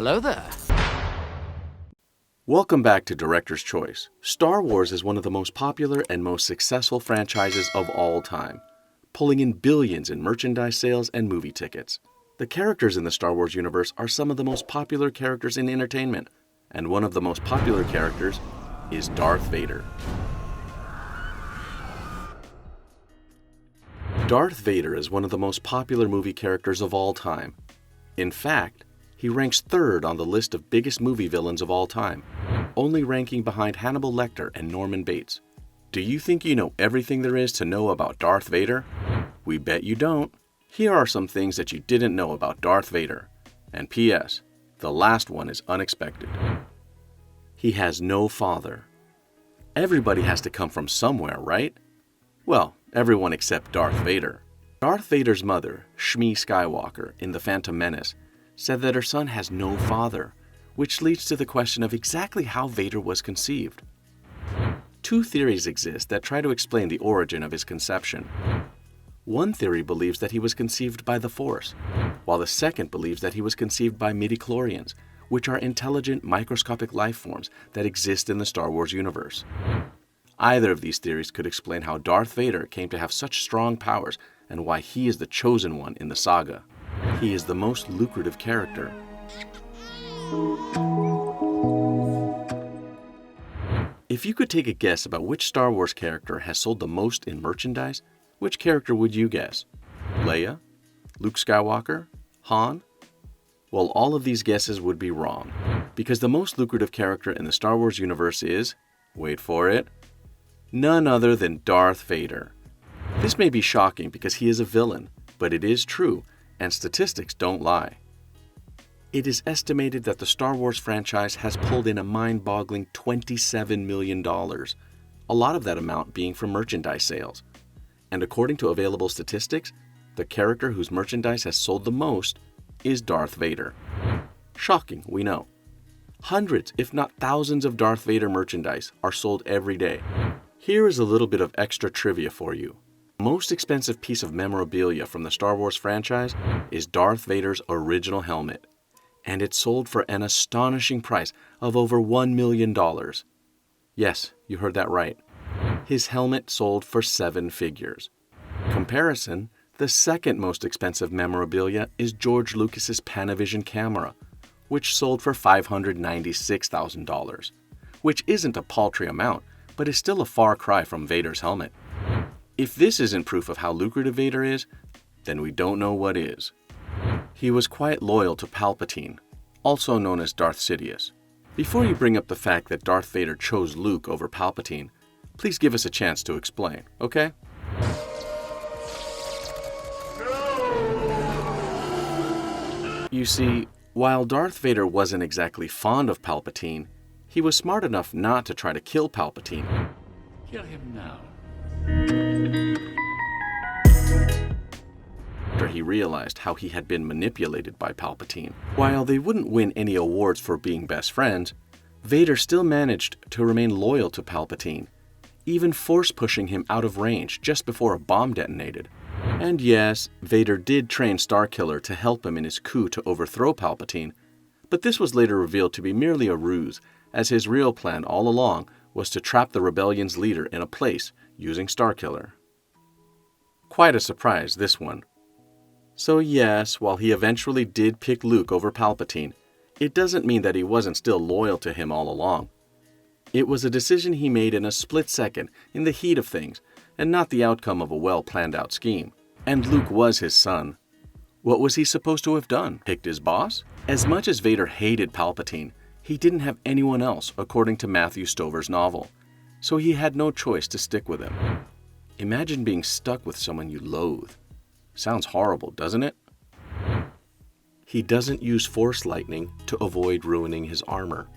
Hello there. Welcome back to Director's Choice. Star Wars is one of the most popular and most successful franchises of all time, pulling in billions in merchandise sales and movie tickets. The characters in the Star Wars universe are some of the most popular characters in entertainment, and one of the most popular characters is Darth Vader. Darth Vader is one of the most popular movie characters of all time. In fact, he ranks third on the list of biggest movie villains of all time, only ranking behind Hannibal Lecter and Norman Bates. Do you think you know everything there is to know about Darth Vader? We bet you don't. Here are some things that you didn't know about Darth Vader. And P.S. the last one is unexpected. He has no father. Everybody has to come from somewhere, right? Well, everyone except Darth Vader. Darth Vader's mother, Shmi Skywalker, in The Phantom Menace, said that her son has no father, which leads to the question of exactly how Vader was conceived. Two theories exist that try to explain the origin of his conception. One theory believes that he was conceived by the Force, while the second believes that he was conceived by midichlorians, which are intelligent microscopic life forms that exist in the Star Wars universe. Either of these theories could explain how Darth Vader came to have such strong powers and why he is the chosen one in the saga. He is the most lucrative character. If you could take a guess about which Star Wars character has sold the most in merchandise, which character would you guess? Leia? Luke Skywalker? Han? Well, all of these guesses would be wrong, because the most lucrative character in the Star Wars universe is, wait for it, none other than Darth Vader. This may be shocking because he is a villain, but it is true, and statistics don't lie. It is estimated that the Star Wars franchise has pulled in a mind-boggling $27 million, a lot of that amount being from merchandise sales. And according to available statistics, the character whose merchandise has sold the most is Darth Vader. Shocking, we know. Hundreds, if not thousands of Darth Vader merchandise are sold every day. Here is a little bit of extra trivia for you. The most expensive piece of memorabilia from the Star Wars franchise is Darth Vader's original helmet, and it sold for an astonishing price of over $1 million. Yes, you heard that right. His helmet sold for 7 figures. Comparison, the second most expensive memorabilia is George Lucas's Panavision camera, which sold for $596,000, which isn't a paltry amount, but is still a far cry from Vader's helmet. If this isn't proof of how lucrative Vader is, then we don't know what is. He was quite loyal to Palpatine, also known as Darth Sidious. Before you bring up the fact that Darth Vader chose Luke over Palpatine, please give us a chance to explain, okay? You see, while Darth Vader wasn't exactly fond of Palpatine, he was smart enough not to try to kill Palpatine. Kill him now. After he realized how he had been manipulated by Palpatine. While they wouldn't win any awards for being best friends, Vader still managed to remain loyal to Palpatine, even force-pushing him out of range just before a bomb detonated. And yes, Vader did train Starkiller to help him in his coup to overthrow Palpatine, but this was later revealed to be merely a ruse, as his real plan all along was to trap the rebellion's leader in a place using Starkiller. Quite a surprise, this one. So yes, while he eventually did pick Luke over Palpatine, it doesn't mean that he wasn't still loyal to him all along. It was a decision he made in a split second, in the heat of things, and not the outcome of a well-planned-out scheme. And Luke was his son. What was he supposed to have done? Picked his boss? As much as Vader hated Palpatine, he didn't have anyone else, according to Matthew Stover's novel, so he had no choice to stick with him. Imagine being stuck with someone you loathe. Sounds horrible, doesn't it? He doesn't use Force lightning to avoid ruining his armor.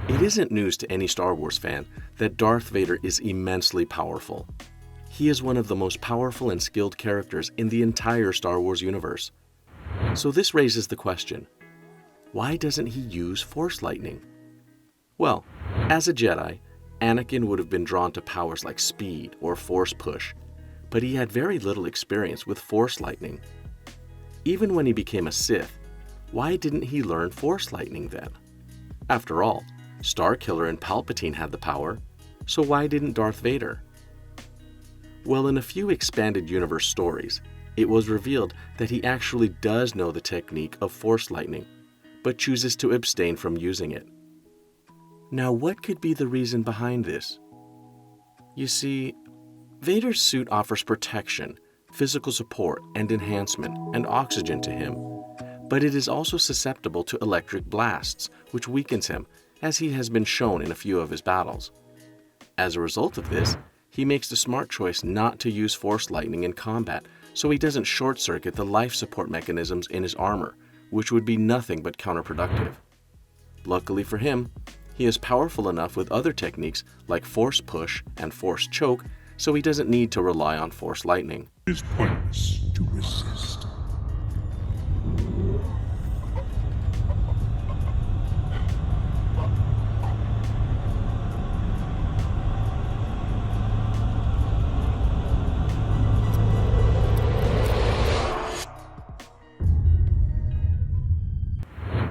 It isn't news to any Star Wars fan that Darth Vader is immensely powerful. He is one of the most powerful and skilled characters in the entire Star Wars universe. So this raises the question, why doesn't he use Force lightning? Well, as a Jedi, Anakin would have been drawn to powers like speed or Force push, but he had very little experience with Force lightning. Even when he became a Sith, Why didn't he learn Force lightning then? After all, Starkiller and Palpatine had the power, so why didn't Darth Vader? Well, in a few expanded universe stories, it was revealed that he actually does know the technique of Force lightning, but chooses to abstain from using it. Now, what could be the reason behind this? You see, Vader's suit offers protection, physical support, and enhancement, and oxygen to him, but it is also susceptible to electric blasts, which weakens him, as he has been shown in a few of his battles. As a result of this, he makes the smart choice not to use Force lightning in combat, so he doesn't short-circuit the life support mechanisms in his armor, which would be nothing but counterproductive. Luckily for him, he is powerful enough with other techniques like Force push and Force choke, so he doesn't need to rely on Force lightning. It is pointless to resist.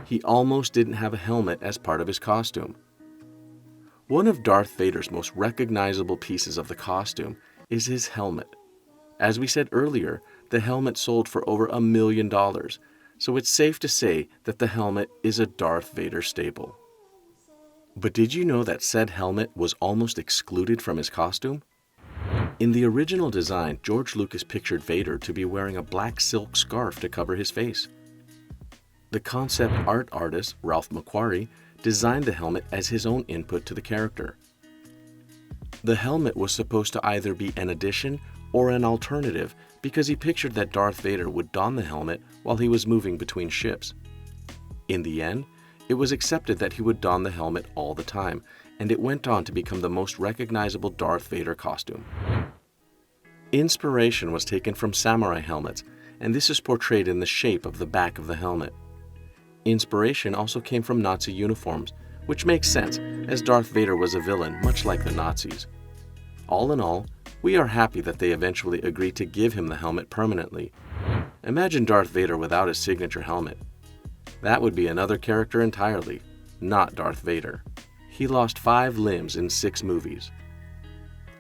He almost didn't have a helmet as part of his costume. One of Darth Vader's most recognizable pieces of the costume is his helmet. As we said earlier, the helmet sold for over $1 million, so it's safe to say that the helmet is a Darth Vader staple. But did you know that said helmet was almost excluded from his costume? In the original design, George Lucas pictured Vader to be wearing a black silk scarf to cover his face. The concept art artist, Ralph McQuarrie, designed the helmet as his own input to the character. The helmet was supposed to either be an addition or an alternative because he pictured that Darth Vader would don the helmet while he was moving between ships. In the end, it was accepted that he would don the helmet all the time, and it went on to become the most recognizable Darth Vader costume. Inspiration was taken from samurai helmets, and this is portrayed in the shape of the back of the helmet. Inspiration also came from Nazi uniforms, which makes sense, as Darth Vader was a villain much like the Nazis. All in all, we are happy that they eventually agreed to give him the helmet permanently. Imagine Darth Vader without his signature helmet. That would be another character entirely, not Darth Vader. He lost 5 limbs in 6 movies.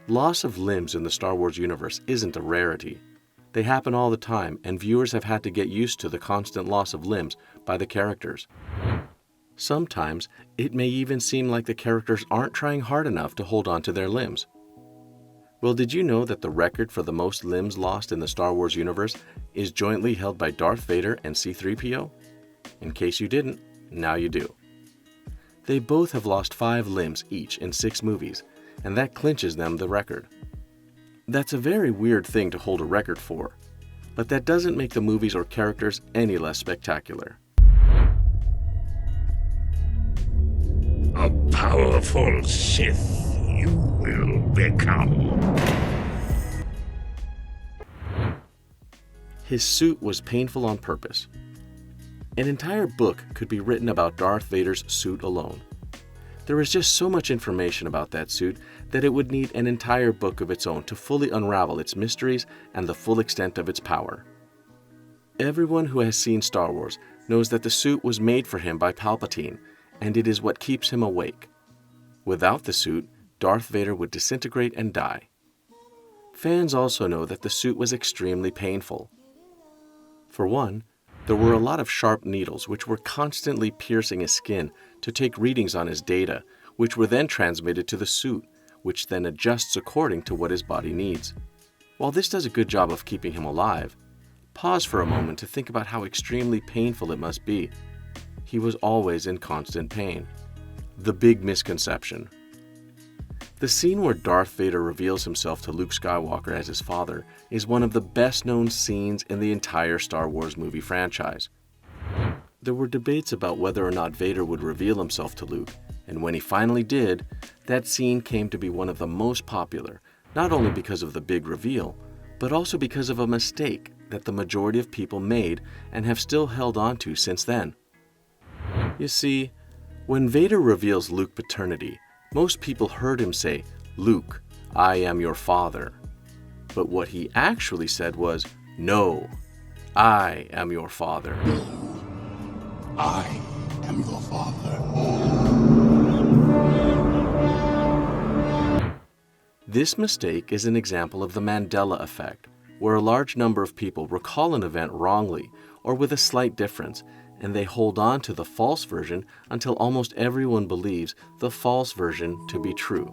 Loss of limbs in the Star Wars universe isn't a rarity. They happen all the time, and viewers have had to get used to the constant loss of limbs by the characters. Sometimes, it may even seem like the characters aren't trying hard enough to hold on to their limbs. Well, did you know that the record for the most limbs lost in the Star Wars universe is jointly held by Darth Vader and C-3PO? In case you didn't, now you do. They both have lost 5 limbs each in 6 movies, and that clinches them the record. That's a very weird thing to hold a record for, but that doesn't make the movies or characters any less spectacular. A powerful Sith you will become. His suit was painful on purpose. An entire book could be written about Darth Vader's suit alone. There is just so much information about that suit that it would need an entire book of its own to fully unravel its mysteries and the full extent of its power. Everyone who has seen Star Wars knows that the suit was made for him by Palpatine, and it is what keeps him awake. Without the suit, Darth Vader would disintegrate and die. Fans also know that the suit was extremely painful. For one, there were a lot of sharp needles which were constantly piercing his skin to take readings on his data, which were then transmitted to the suit, which then adjusts according to what his body needs. While this does a good job of keeping him alive, pause for a moment to think about how extremely painful it must be. He was always in constant pain. The big misconception. The scene where Darth Vader reveals himself to Luke Skywalker as his father is one of the best-known scenes in the entire Star Wars movie franchise. There were debates about whether or not Vader would reveal himself to Luke, and when he finally did, that scene came to be one of the most popular, not only because of the big reveal, but also because of a mistake that the majority of people made and have still held on to since then. You see, when Vader reveals Luke's paternity, most people heard him say, "Luke, I am your father." But what he actually said was, "No, I am your father." I am your father. This mistake is an example of the Mandela effect, where a large number of people recall an event wrongly or with a slight difference, and they hold on to the false version until almost everyone believes the false version to be true.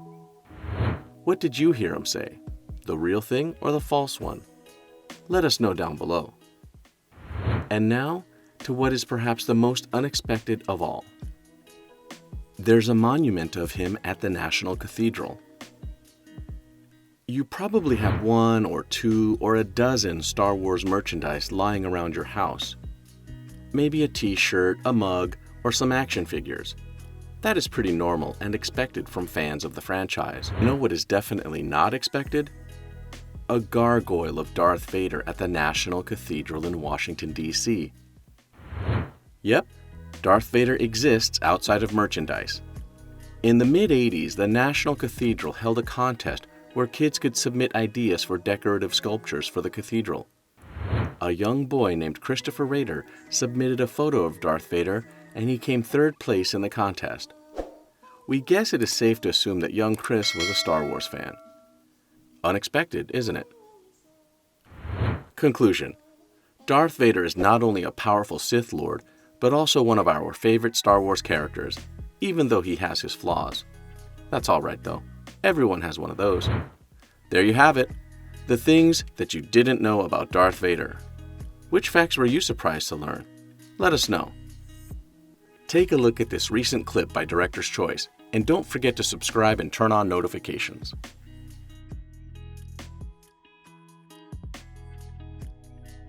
What did you hear him say? The real thing or the false one? Let us know down below. And now, to what is perhaps the most unexpected of all. There's a monument of him at the National Cathedral. You probably have 1 or 2 or a dozen Star Wars merchandise lying around your house. Maybe a t-shirt, a mug, or some action figures. That is pretty normal and expected from fans of the franchise. You know what is definitely not expected? A gargoyle of Darth Vader at the National Cathedral in Washington, D.C. Yep, Darth Vader exists outside of merchandise. In the mid-'80s, the National Cathedral held a contest where kids could submit ideas for decorative sculptures for the cathedral. A young boy named Christopher Rader submitted a photo of Darth Vader, and he came 3rd place in the contest. We guess it is safe to assume that young Chris was a Star Wars fan. Unexpected, isn't it? Conclusion. Darth Vader is not only a powerful Sith Lord, but also one of our favorite Star Wars characters, even though he has his flaws. That's all right, though. Everyone has one of those. There you have it. The things that you didn't know about Darth Vader. Which facts were you surprised to learn? Let us know. Take a look at this recent clip by Director's Choice, and don't forget to subscribe and turn on notifications.